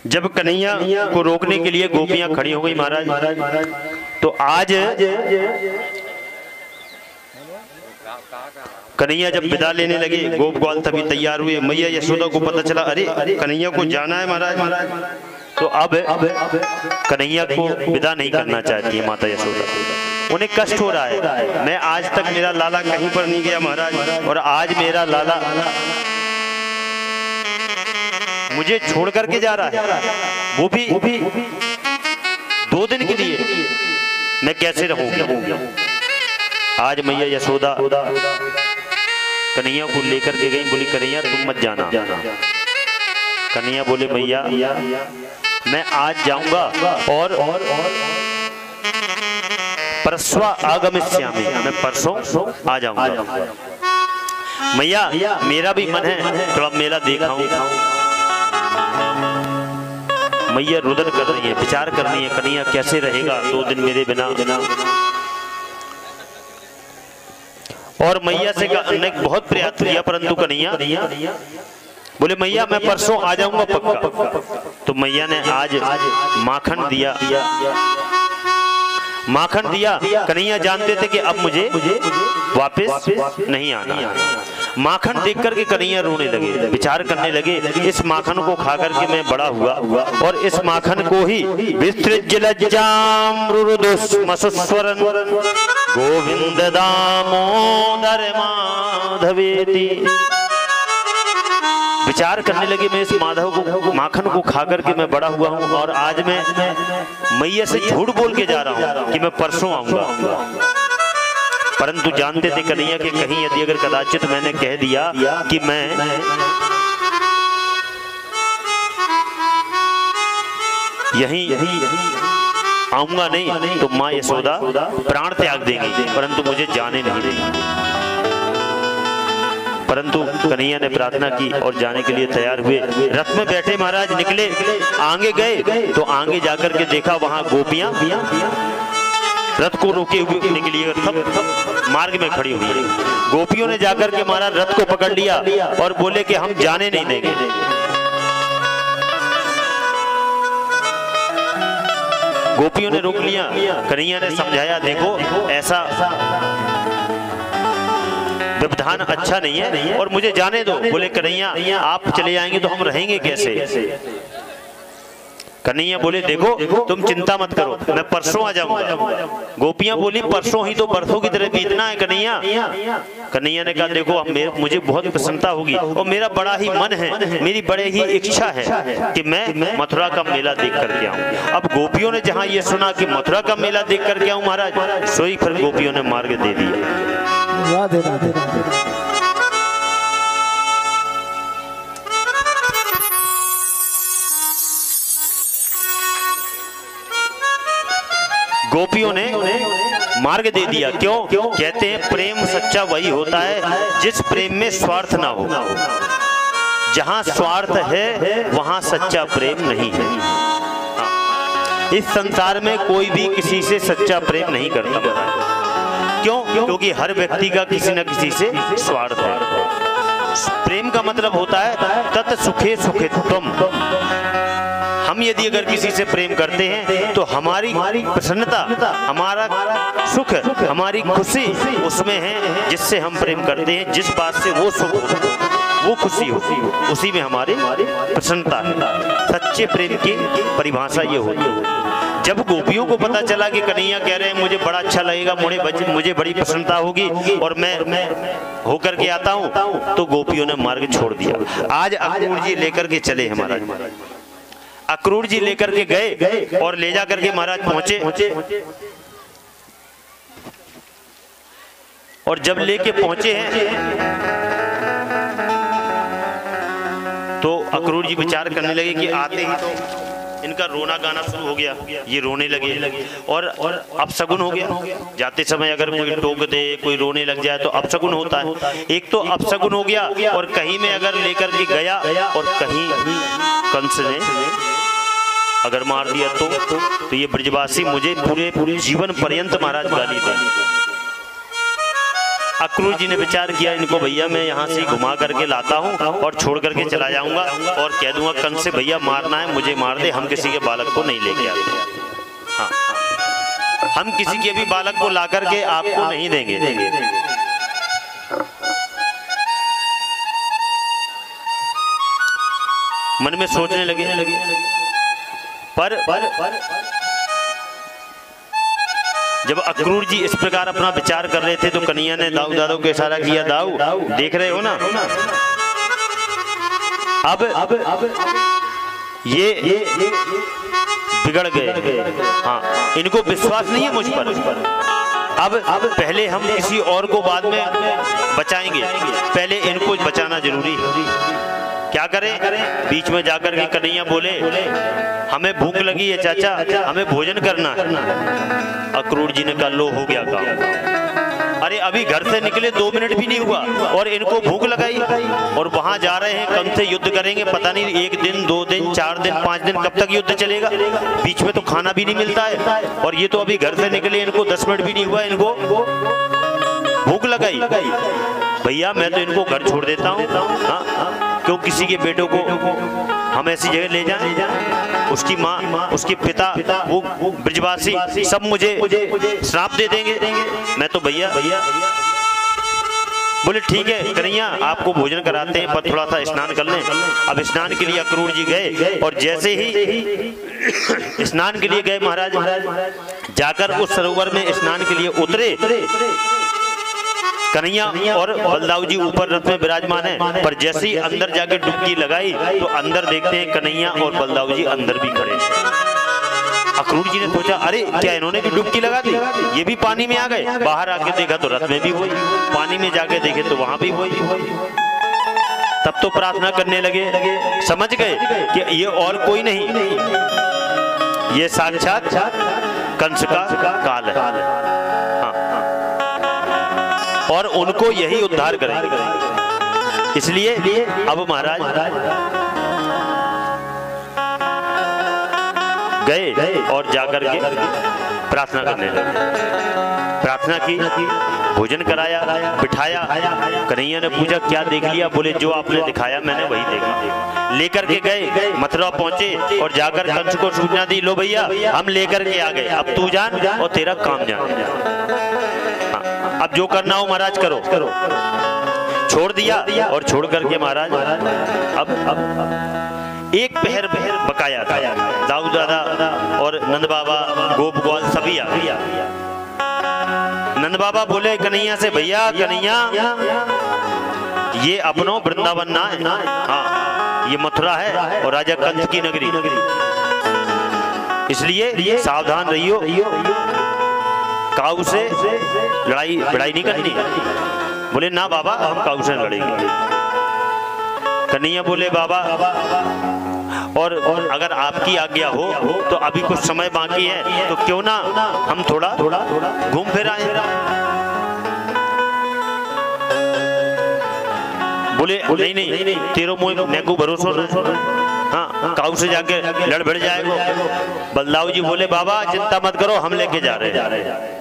जब कन्हैया को रोकने के लिए गोपियां खड़ी हो गई महाराज, तो आज कन्हैया जब विदा लेने लगे, गोप ग्वाल तभी तैयार हुए। मैया यशोदा को पता चला अरे कन्हैया को जाना है महाराज, तो अब कन्हैया को विदा नहीं करना चाहती है माता यशोदा। उन्हें कष्ट हो रहा है, मैं आज तक मेरा लाला कहीं पर नहीं गया महाराज, और आज मेरा लाला मुझे छोड़ करके जा रहा है, वो भी 2 दिन के लिए, मैं कैसे रहूंगी। आज मैया यशोदा कन्हैया को लेकर के गई, बोली कन्हैया तुम मत जाना। कन्हैया बोले मैया मैं आज जाऊंगा और परस्वा आगमिष्यामि, मैं परसों आ जाऊंगा। मैया मेरा भी मन है थोड़ा मेला देखाऊं। मैया रुदन कर रही है, विचार कर रही है कन्हैया कैसे रहेगा 2 दिन मेरे बिना। और मैया से बहुत प्रयास किया, परंतु कन्हैया बोले मैया मैं परसों आ जाऊंगा पक्का। तो मैया ने आज माखन दिया, माखन दिया। कन्हैया जानते थे कि अब मुझे वापस नहीं आना। माखन देख करके कन्हैया रोने लगे, विचार करने लगे इस माखन को खा करके मैं बड़ा हुआ, और इस माखन को ही विस्तृज्जलज्जामरुदुस्मसुस्वरन् गोविंद दामोदर माधवेति। विचार करने लगे मैं इस माधव को माखन को खा करके मैं बड़ा हुआ हूँ, और आज मैं मैया से झूठ बोल के जा रहा हूँ कि मैं परसों आऊंगा। परंतु जानते थे कन्हैया कि कहीं यदि अगर कदाचित मैंने कह दिया कि मैं यहीं आऊंगा नहीं, तो माँ यशोदा प्राण त्याग देंगी, परंतु मुझे जाने नहीं देंगी। परंतु कन्हैया ने प्रार्थना की और जाने के लिए तैयार हुए। रथ में बैठे महाराज निकले, आगे गए तो आगे जाकर के देखा वहां गोपियां रथ को रोके हुए निकली, मार्ग में खड़ी हुई। गोपियों ने जाकर के महाराज रथ को पकड़ लिया और बोले कि हम जाने नहीं देंगे। गोपियों ने रोक लिया। कन्हैया ने समझाया देखो ऐसा व्यवधान अच्छा नहीं है और मुझे जाने दो। बोले कन्हैया आप चले जाएंगे तो हम रहेंगे कैसे। कन्हैया बोले देखो तुम चिंता मत करो, मैं परसों आ जाऊंगा। गोपियां बोली परसों ही तो बरसों की तरह बीतना है कन्हैया। कन्हैया ने कहा देखो अब मुझे बहुत प्रसन्नता होगी और मेरा बड़ा ही मन है, मेरी बड़े ही इच्छा है कि मैं मथुरा का मेला देख करके आऊं। अब गोपियों ने जहां ये सुना कि मथुरा का मेला देख करके आऊं महाराज, सोई फिर गोपियों ने मार्ग दे दिया। गोपियों ने मार्ग दे दिया। क्यों? कहते हैं प्रेम सच्चा वही होता है जिस प्रेम में स्वार्थ ना हो। जहां स्वार्थ है वहां सच्चा प्रेम नहीं है। इस संसार में कोई भी किसी से सच्चा प्रेम नहीं करता। क्यों? क्योंकि हर व्यक्ति का किसी न किसी से स्वार्थ है। प्रेम का मतलब होता है तत् सुखे सुखे तुम। हम यदि अगर किसी से प्रेम करते हैं तो हमारी प्रसन्नता, हमारा सुख, हमारी खुशी उसमें है जिससे हम प्रेम करते हैं। जिस बात से वो सुख वो खुशी होती है उसी में हमारी प्रसन्नता है। सच्चे प्रेम की परिभाषा ये होती है। जब गोपियों को पता चला कि कन्हैया कह रहे हैं मुझे बड़ा अच्छा लगेगा, मुझे बड़ी प्रसन्नता होगी और मैं होकर के आता हूँ, तो गोपियों ने मार्ग छोड़ दिया। आज अक्रूर जी लेकर के चले हमारा, अक्रूर जी लेकर के गए और ले जाकर के महाराज पहुंचे। और जब लेके पहुंचे हैं तो अक्रूर जी विचार करने लगे कि आते ही तो इनका रोना गाना शुरू हो गया, ये रोने लगे और अपशगुन हो गया। जाते समय अगर कोई टोक दे, कोई रोने लग जाए तो अपशगुन होता है। एक तो अपशगुन हो गया और कहीं में अगर लेकर के गया और कहीं कंस ने अगर मार दिया तो ये ब्रजवासी मुझे पूरे जीवन पर्यंत महाराज गाली देंगे। अक्रूर जी ने विचार किया, इनको भैया मैं यहाँ से घुमा करके लाता हूँ और छोड़ करके चला जाऊंगा और कह दूंगा कंस से भैया मारना है मुझे मार दे, हम किसी के बालक को नहीं लेके आते। हाँ, हम किसी के भी बालक को ला करके आपको नहीं देंगे। मन में सोचने लगे, पर जब अक्रूर जी इस प्रकार अपना विचार कर रहे थे तो कन्हैया ने दाऊ दादू को इशारा किया, दाऊ देख रहे हो ना, अब ये बिगड़ गए। हाँ, इनको विश्वास नहीं है मुझ पर। अब पहले हम किसी और को बाद में बचाएंगे, पहले इनको बचाना जरूरी है। क्या करें? बीच में जाकर के कन्हैया बोले, हमें भूख लगी है चाचा, हमें भोजन करना है। अक्रूर जी ने कहा, लो हो गया काम। अरे अभी घर से निकले 2 मिनट भी नहीं हुआ और इनको भूख लगाई और वहां जा रहे हैं, कंस से युद्ध करेंगे। पता नहीं 1 दिन 2 दिन 4 दिन 5 दिन कब तक युद्ध चलेगा, बीच में तो खाना भी नहीं मिलता है। और ये तो अभी घर से निकले, इनको 10 मिनट भी नहीं हुआ, इनको भूख लगाई। भैया मैं तो इनको घर छोड़ देता हूँ। हाँ, क्यों किसी के बेटों को हम ऐसी जगह ले जाएं, उसकी माँ उसके पिता वो ब्रजवासी सब मुझे श्राप दे देंगे। मैं तो भैया बोले ठीक है कन्हैया आपको भोजन कराते हैं, पर थोड़ा सा स्नान कर लें। अब स्नान के लिए अक्रूर जी गए और जैसे ही स्नान के लिए गए महाराज, जाकर उस सरोवर में स्नान के लिए उतरे। कन्हैया और बलदाऊ जी ऊपर रथ में विराजमान है, पर जैसे ही अंदर जाके डुबकी लगाई तो अंदर देखते हैं कन्हैया और बलदाऊ जी अंदर भी खड़े। अक्रूर जी ने सोचा, अरे क्या इन्होंने भी डुबकी लगा दी, ये भी पानी में आ गए। बाहर आके देखा तो रथ में भी वही, पानी में जाके देखे तो वहां भी वही। तब तो प्रार्थना करने लगे, समझ गए कि ये और कोई नहीं, ये साक्षात कंस का काल है। और उनको यही उद्धार करेंगे। इसलिए अब महाराज गए और जाकर के प्रार्थना करने लगे। प्रार्थना की, भोजन कराया, बिठाया। कन्हैया ने पूछा क्या देख लिया? बोले जो आपने दिखाया मैंने वही देखा। लेकर के गए, मथुरा पहुंचे और जाकर कंस को सूचना दी, लो भैया हम लेकर के आ गए, अब तू जान और तेरा काम जान। अब जो करना हो महाराज करो। छोड़ दिया और छोड़ करके महाराज अब एक पहर बकाया था। दाऊ दादा और नंद बाबा गोप ग्वाल सभी आ गए। नंद बाबा बोले कन्हैया से, भैया कन्हैया ये अपनो वृंदावन ना है, हाँ ये मथुरा है और राजा कंस की नगरी, इसलिए सावधान रहियो, काऊ से लड़ाई नहीं करनी। बोले ना बाबा हम काऊ से लड़ेंगे। कन्हैया बोले बाबा और अगर आपकी आज्ञा हो तो अभी कुछ समय बाकी है तो क्यों ना हम थोड़ा घूम फिर आए। बोले नहीं तेरो मोह नेको भरोसा ना, हाँ काऊ से जाके लड़ भिड़ जाएगा। बलदाऊ जी बोले बाबा चिंता मत करो हम लेके जा रहे हैं।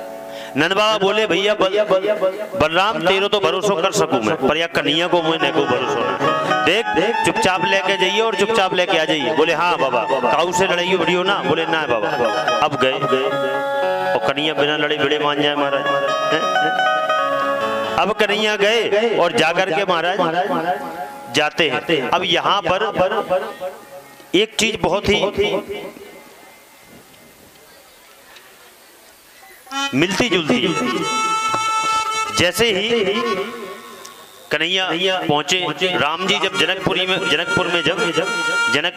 नंद बाबा बोले भैया बलराम तेरो तो भरोसा कर सकूं मैं, पर या कन्हैया को मुझे नेको भरोसा ना। देख चुपचाप लेके जाइए और चुपचाप लेके आ जाइए। बोले हाँ बाबा, काऊ से लड़ाई बढ़ियो ना? बोले ना बाबा। अब गए और कन्हैया बिना लड़े भिड़े मान जाए महाराज। अब कन्हैया गए और जाकर के महाराज जाते हैं। अब यहाँ पर एक चीज बहुत ही मिलती जुलती, जैसे ही कन्हैया पहुंचे, राम जी जब जनकपुर में जब जनक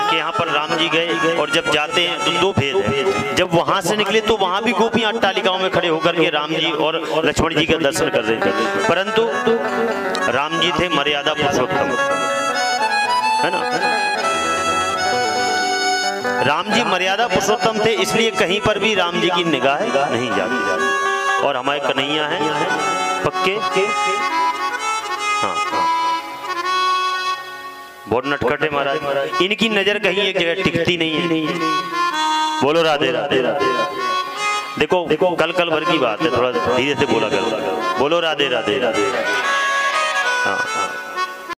के यहाँ पर राम जी गए और जब जाते हैं तो 2 भेद है। जब वहां से निकले तो वहां भी गोपियां अट्टालिकाओं में खड़े होकर के राम जी और लक्ष्मण जी का दर्शन कर रहे थे, परंतु राम जी थे मर्यादा पुरुषोत्तम, है ना। राम जी मर्यादा पुरुषोत्तम थे, इसलिए कहीं पर भी राम जी की निगाह नहीं जाती। और हमारे कन्हैया हैं पक्के, हाँ बहुत नटखट है महाराज, इनकी नजर कहीं एक जगह टिकती नहीं है। बोलो राधे राधे। देखो कल भर की बात है, थोड़ा धीरे से बोला करो। बोलो राधे राधे। हाँ।